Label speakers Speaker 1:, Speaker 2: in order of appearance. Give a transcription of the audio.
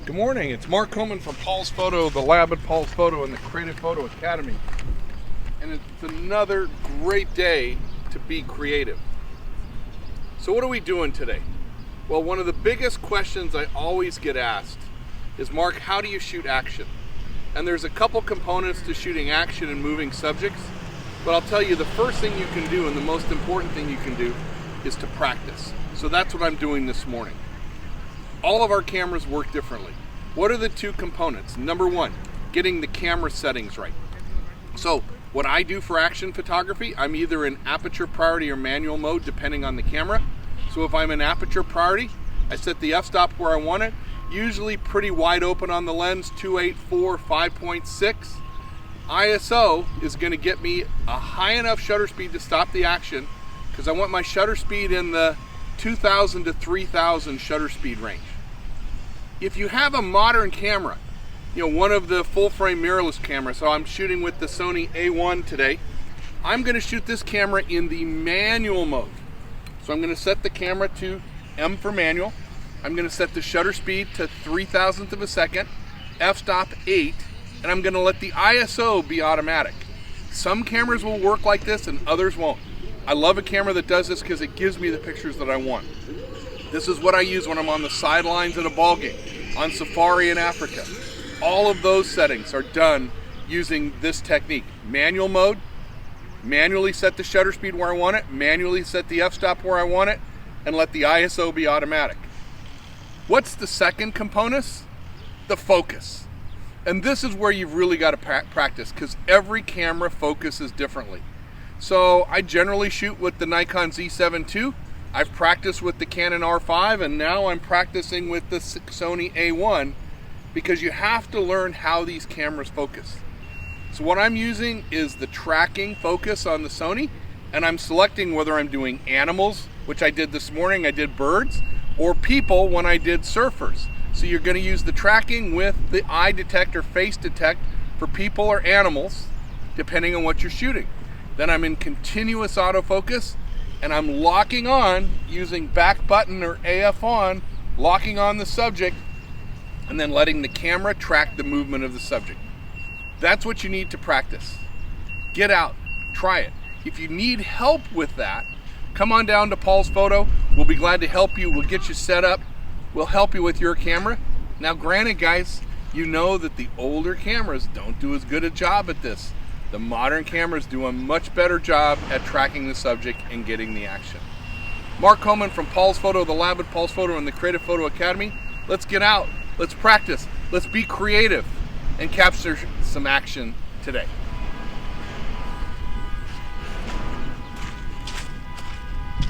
Speaker 1: Good morning, it's Mark Coleman from Paul's Photo, the lab at Paul's Photo and the Creative Photo Academy. And it's another great day to be creative. So what are we doing today? Well, one of the biggest questions I always get asked is, Mark, how do you shoot action? And there's a couple components to shooting action and moving subjects, but I'll tell you the first thing you can do and the most important thing you can do is to practice. So that's what I'm doing this morning. All of our cameras work differently. What are the two components? Number one, getting the camera settings right. So what I do for action photography, I'm either in aperture priority or manual mode depending on the camera. So if I'm in aperture priority, I set the f-stop where I want it, usually pretty wide open on the lens, 2.84, 5.6. ISO is going to get me a high enough shutter speed to stop the action because I want my shutter speed in the 2,000 to 3,000 shutter speed range. If you have a modern camera, one of the full frame mirrorless cameras, so I'm shooting with the Sony A1 today, I'm going to shoot this camera in the manual mode. So I'm going to set the camera to M for manual. I'm going to set the shutter speed to 3,000th of a second, f-stop 8, and I'm going to let the ISO be automatic. Some cameras will work like this and others won't. I love a camera that does this because it gives me the pictures that I want. This is what I use when I'm on the sidelines at a ball game, on safari in Africa. All of those settings are done using this technique. Manual mode, manually set the shutter speed where I want it, manually set the f-stop where I want it, and let the ISO be automatic. What's the second component? The focus. And this is where you've really got to practice because every camera focuses differently. So I generally shoot with the Nikon Z7 II. I've practiced with the Canon R5 and now I'm practicing with the Sony A1 because you have to learn how these cameras focus. So what I'm using is the tracking focus on the Sony, and I'm selecting whether I'm doing animals, which I did this morning, I did birds, or people when I did surfers. So you're going to use the tracking with the eye detect or face detect for people or animals, depending on what you're shooting. Then I'm in continuous autofocus and I'm locking on using back button or AF on, locking on the subject and then letting the camera track the movement of the subject. That's what you need to practice. Get out, try it. If you need help with that, come on down to Paul's Photo. We'll be glad to help you. We'll get you set up. We'll help you with your camera. Now granted guys, you know that the older cameras don't do as good a job at this. The modern cameras do a much better job at tracking the subject and getting the action. Mark Coleman from Paul's Photo, the lab at Paul's Photo and the Creative Photo Academy. Let's get out, let's practice, let's be creative and capture some action today.